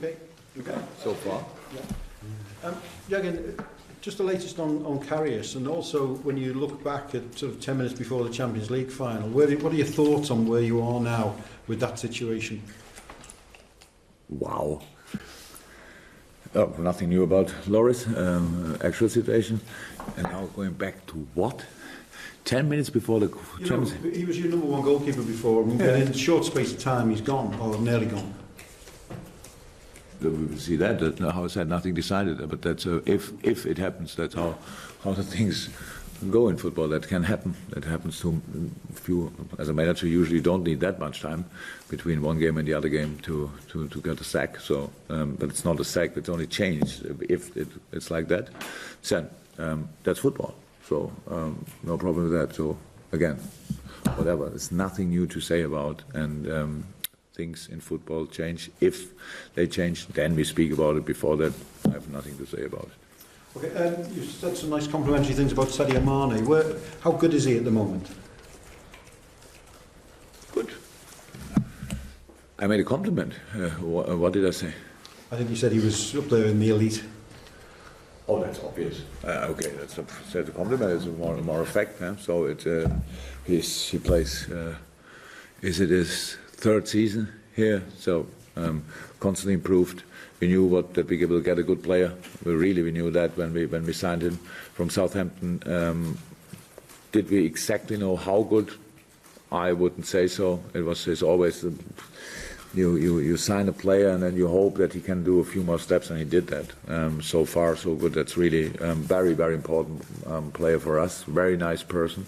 okay? So far. Yeah. Jurgen, just the latest on Karius, and also when you look back at sort of 10 minutes before the Champions League final, what are your thoughts on where you are now with that situation? Wow. Oh, nothing new about Loris, actual situation. And now going back to what? 10 minutes before the Champions League? He was your number one goalkeeper before, and in a short space of time he's gone, or nearly gone. We see that. How is that? Nothing decided. But that's if it happens, that's how the things go in football. That can happen. That happens to few. As a manager, you usually don't need that much time between one game and the other game to get a sack. So, but it's not a sack. It's only changed. If it's like that, then that's football. So no problem with that. So again, whatever. There's nothing new to say about and. Things in football change. If they change, then we speak about it. Before that, I have nothing to say about it. Okay, you said some nice complimentary things about Sadio Mane. How good is he at the moment? Good. I made a compliment. What did I say? I think you said he was up there in the elite. Oh, that's obvious. Okay, that's a compliment. It's more a fact. So he plays. Is it his third season here? So constantly improved. We knew that we will get a good player. We knew that when we signed him from Southampton. Did we exactly know how good? I wouldn't say so. It's always you sign a player and then you hope that he can do a few more steps, and he did that. So far, so good. That's really very, very important player for us. Very nice person,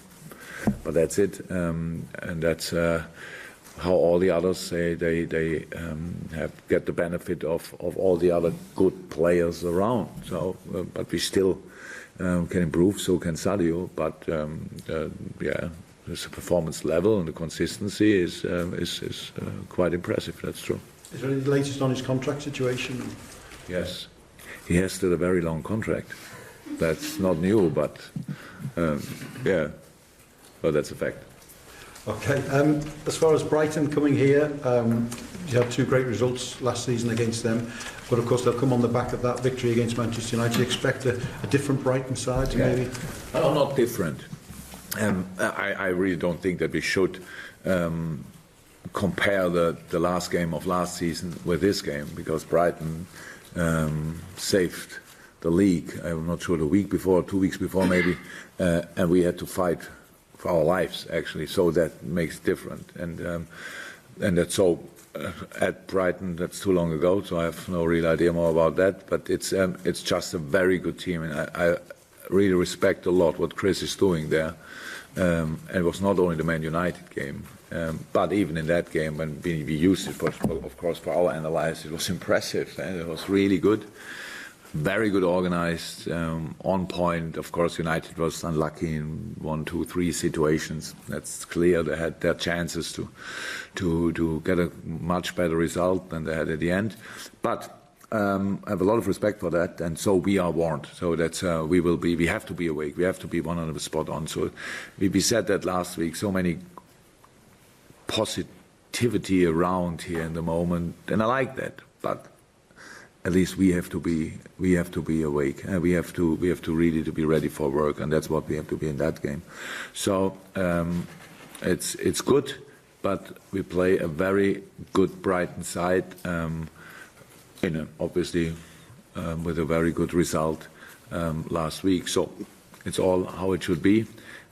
but that's it. And that's. How all the others they get the benefit of all the other good players around. So, but we still can improve. So can Sadio. But yeah, the performance level and the consistency is quite impressive. That's true. Is there any latest on his contract situation? Yes, he has still a very long contract. That's not new, but yeah, well, that's a fact. Okay, as far as Brighton coming here, you had two great results last season against them, but of course they'll come on the back of that victory against Manchester United. Do you expect a different Brighton side, maybe? No, not different. I really don't think that we should compare the last game of last season with this game, because Brighton saved the league, I'm not sure, the week before, 2 weeks before maybe, and we had to fight for our lives, actually, so that makes it different. And that's so at Brighton, that's too long ago, so I have no real idea more about that. But it's just a very good team, and I really respect a lot what Chris is doing there. And it was not only the Man United game, but even in that game when we used it, of course, for our analysis, it was impressive. And it was really good. Very good organized, on point. Of course, United was unlucky in 1, 2, 3 situations. That's clear. They had their chances to get a much better result than they had at the end. But I have a lot of respect for that, and so we are warned. So that's we have to be awake. We have to be 100% spot on. So we said that last week. So many positivity around here in the moment, and I like that. But at least we have to be awake, and we have to really to be ready for work, and that's what we have to be in that game. So it's good, but we play a very good Brighton side, obviously with a very good result last week. So it's all how it should be.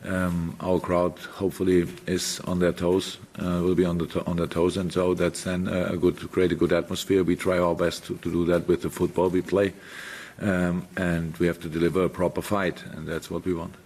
Our crowd hopefully is on their toes, will be on their toes, and so that's then create a good atmosphere. We try our best to do that with the football we play, and we have to deliver a proper fight, and that's what we want.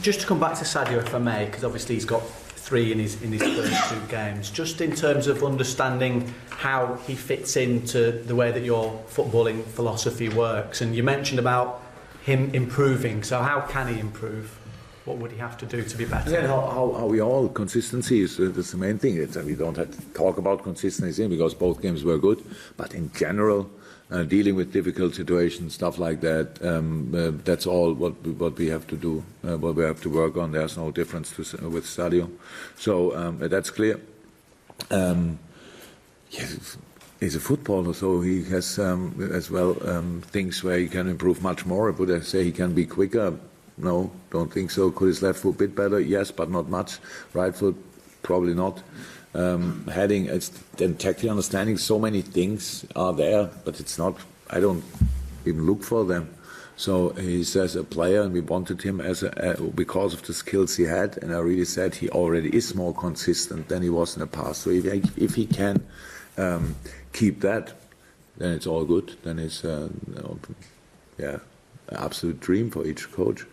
Just to come back to Sadio, if I may, because obviously he's got 3 in his first 2 games. Just in terms of understanding how he fits into the way that your footballing philosophy works, and you mentioned about him improving. So how can he improve? What would he have to do to be better? Again, how we all, consistency is that's the main thing. We don't have to talk about consistency because both games were good, but in general, dealing with difficult situations, stuff like that, that's all what we have to do, what we have to work on. There's no difference with Sadio. So that's clear. he's a footballer, so he has as well things where he can improve much more. Would I say he can be quicker? No, don't think so. Could his left foot a bit better? Yes, but not much. Right foot, probably not. Heading, it's then tactical understanding. So many things are there, but it's not. I don't even look for them. So he's as a player, and we wanted him as because of the skills he had. And I really said he already is more consistent than he was in the past. So if he can keep that, then it's all good. Then it's an absolute dream for each coach.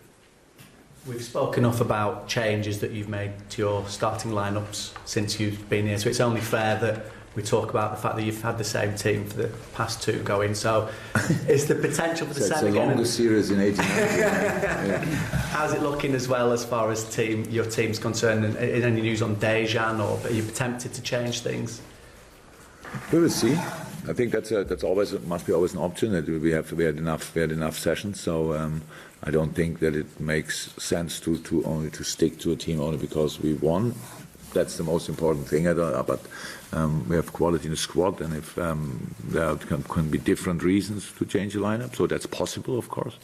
We've spoken enough about changes that you've made to your starting lineups since you've been here, so it's only fair that we talk about the fact that you've had the same team for the past 2 going. So, is the potential for the same again? It's the longest series in 18 years. Yeah. How's it looking as well as far as your team's concerned? And any news on Dejan, or are you tempted to change things? We will see. I think that's always must be always an option. That we had enough sessions, so I don't think that it makes sense to only to stick to a team only because we won. That's the most important thing. But we have quality in the squad, and if there can be different reasons to change the lineup, so that's possible, of course.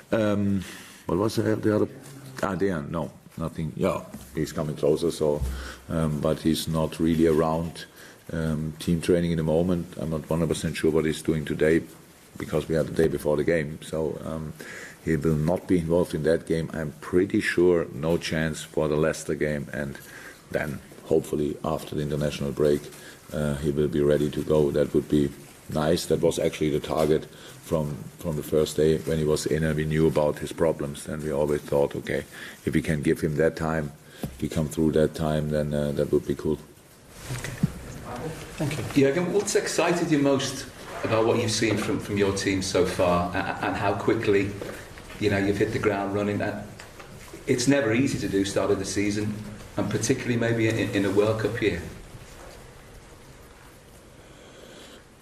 What was the other? Dejan, no, nothing. Yeah, he's coming closer. So, but he's not really around. Team training in the moment. I'm not 100% sure what he's doing today because we had the day before the game. So he will not be involved in that game. I'm pretty sure no chance for the Leicester game, and then hopefully after the international break he will be ready to go. That would be nice. That was actually the target from the first day when he was in and we knew about his problems. And we always thought, okay, if we can give him that time, we come through that time, then that would be cool. Okay. Thank you. Jurgen, what's excited you most about what you've seen from your team so far, and how quickly you've hit the ground running? It's never easy to do start of the season, and particularly maybe in a World Cup year.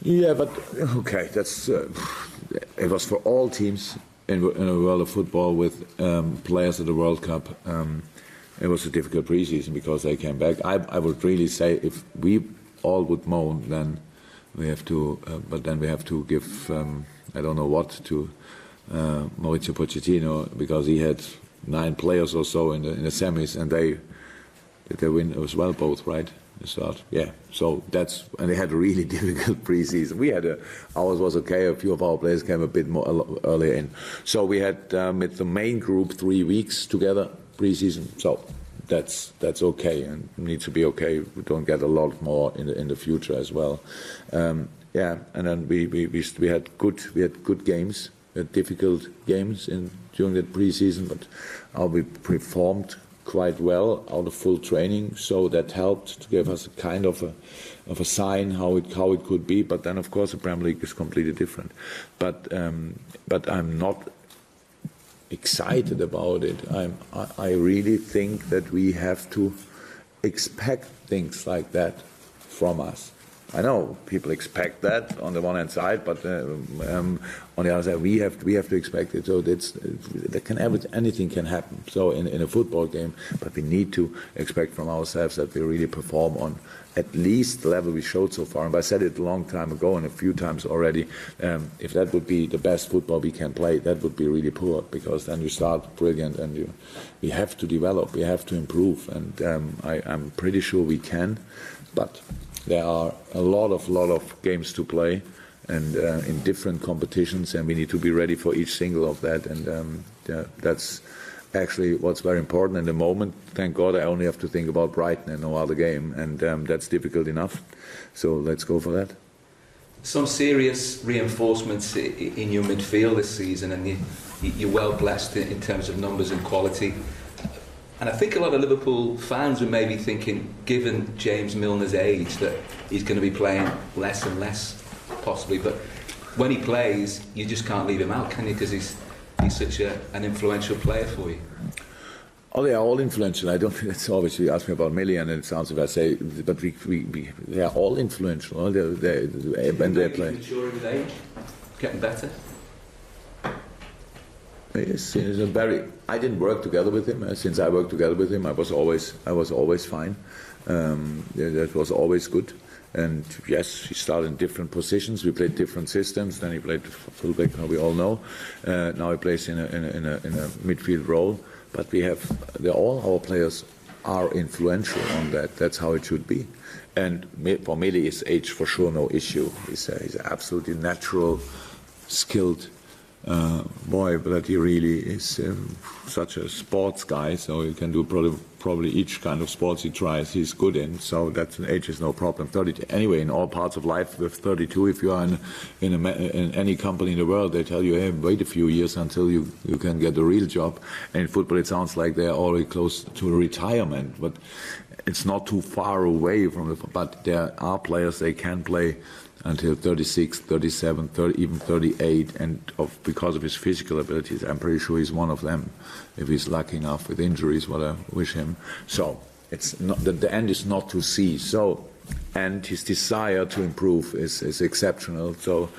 Yeah, but okay, that's it was for all teams in a world of football with players at the World Cup. It was a difficult preseason because they came back. I would really say if we all would moan, then we have to. But then we have to give I don't know what to Mauricio Pochettino, because he had 9 players or so in the semis, and they win as well, both, right? The start, yeah. So and they had a really difficult preseason. We had ours was okay. A few of our players came a bit more earlier in. So we had with the main group 3 weeks together preseason. So that's okay, and needs to be okay. We don't get a lot more in the future as well. Yeah, and then we had good games. We had difficult games during that preseason, but we performed quite well out of full training, so that helped to give us a kind of a sign how it could be. But then, of course, the Premier League is completely different. But I'm not excited about it. I really think that we have to expect things like that from us. I know people expect that on the one hand side, but on the other side, we have to expect it. So anything can happen. So in a football game, but we need to expect from ourselves that we really perform on at least the level we showed so far. And I said it a long time ago and a few times already. If that would be the best football we can play, that would be really poor, because then you start brilliant and we have to develop, we have to improve, and I'm pretty sure we can, but. There are a lot of games to play, and in different competitions, and we need to be ready for each single of that. And that's actually what's very important in the moment. Thank God I only have to think about Brighton and no other game, and that's difficult enough. So let's go for that. Some serious reinforcements in your midfield this season, and you're well blessed in terms of numbers and quality. And I think a lot of Liverpool fans were maybe thinking, given James Milner's age, that he's going to be playing less and less, possibly. But when he plays, you just can't leave him out, can you? Because he's such an influential player for you. Oh, they are all influential. I don't think it's always you ask me about Millie, and it sounds if I say, but they are all influential. When they play, maturing with age, getting better. Yes, I didn't work together with him. Since I worked together with him, I was always fine. That was always good. And yes, he started in different positions. We played different systems. Then he played fullback, we all know. Now he plays in a midfield role. But all our players are influential on that. That's how it should be. And for Mili, his age for sure no issue. He's an absolutely natural, skilled boy, but he really is such a sports guy. So he can do probably each kind of sports he tries, he's good in. So that age is no problem. 30 anyway, in all parts of life, with 32, if you are in any company in the world, they tell you, hey, wait a few years until you can get a real job. And in football, it sounds like they're already close to retirement, but it's not too far away from but there are players, they can play until 36, 37, 30, even 38, and because of his physical abilities, I'm pretty sure he's one of them, if he's lucky enough with injuries, what I wish him. So it's not, the end is not to see. So, and his desire to improve is exceptional. So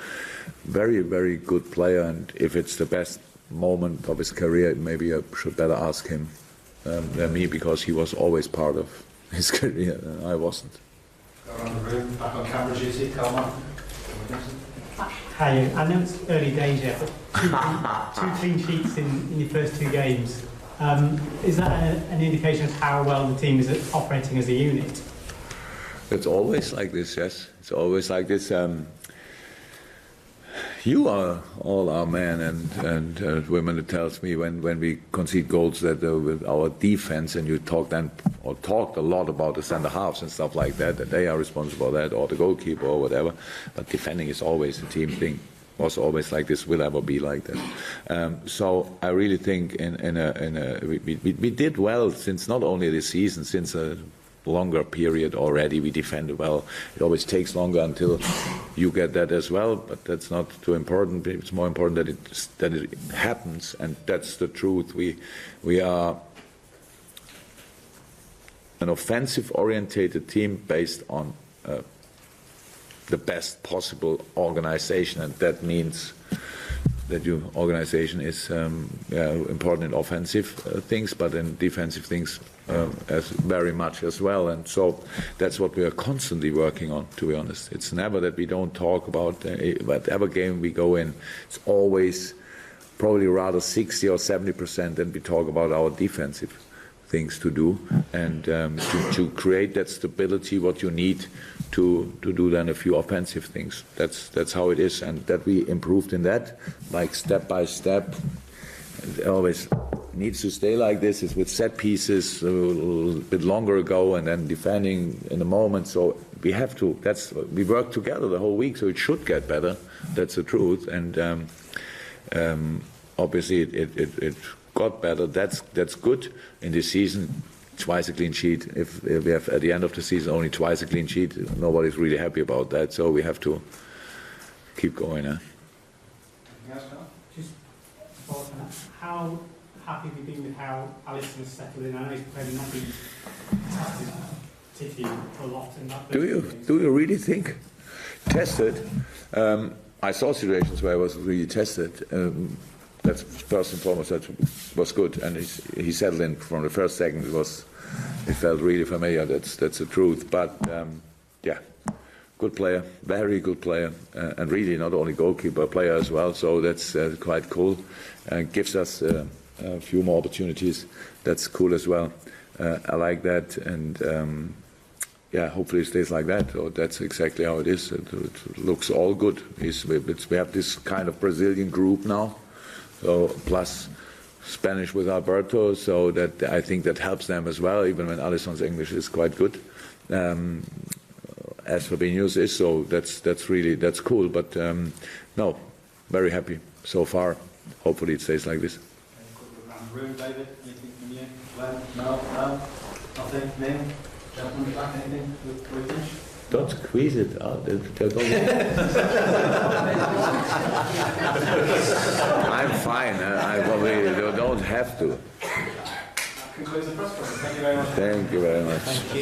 very, very good player, and if it's the best moment of his career, maybe I should better ask him than me, because he was always part of his career, and I wasn't. Around the room, back on camera duty, Coleman. Hi, I know it's early days yet, but two clean sheets in your first 2 games. Is that an indication of how well the team is operating as a unit? It's always like this, yes. It's always like this. You are all our man and women that tells me when we concede goals that with our defense, and you talked a lot about the centre halves and stuff like that they are responsible for that, or the goalkeeper or whatever. But defending is always a team thing. Was always like this. Will ever be like that. So I really think we did well since not only this season, since a longer period already. We defended well. It always takes longer until you get that as well, but that's not too important. It's more important that it happens, and that's the truth. We are an offensive-orientated team based on the best possible organization, and that means that your organization is important in offensive things, but in defensive things as very much as well. And so that's what we are constantly working on, to be honest. It's never that we don't talk about whatever game we go in. It's always probably rather 60 or 70% than we talk about our defensive things to do, and to create that stability what you need to do then a few offensive things. That's how it is, and that we improved in that, like step by step. It always needs to stay like this. It's with set pieces a little bit longer ago, and then defending in the moment. So we have to. We work together the whole week, so it should get better. That's the truth, and obviously it got better. That's good in this season. Twice a clean sheet. If we have at the end of the season only twice a clean sheet, nobody's really happy about that. So we have to keep going. Just follow up on that. How happy have you been with how Alisson has settled in? I know he's probably not been tested particularly a lot in that. Do you really think tested? I saw situations where I was really tested. That's first and foremost, that was good, and he settled in from the first second. It felt really familiar. That's the truth. But yeah, good player, very good player, and really not only goalkeeper, player as well. So that's quite cool. Gives us a few more opportunities. That's cool as well. I like that, and yeah, hopefully it stays like that. So that's exactly how it is. It looks all good. We have this kind of Brazilian group now. So plus Spanish with Alberto, so that I think that helps them as well, even when Alisson's English is quite good, as Fabinho's is. So that's cool. But no, very happy so far. Hopefully it stays like this. Around the room, David, anything from you? Glenn? No, nothing. Neil? Gentlemen, back anything? We're finished. Don't squeeze it out. I'm fine. I probably don't have to. That concludes the press conference. Thank you very much. Thank you very much.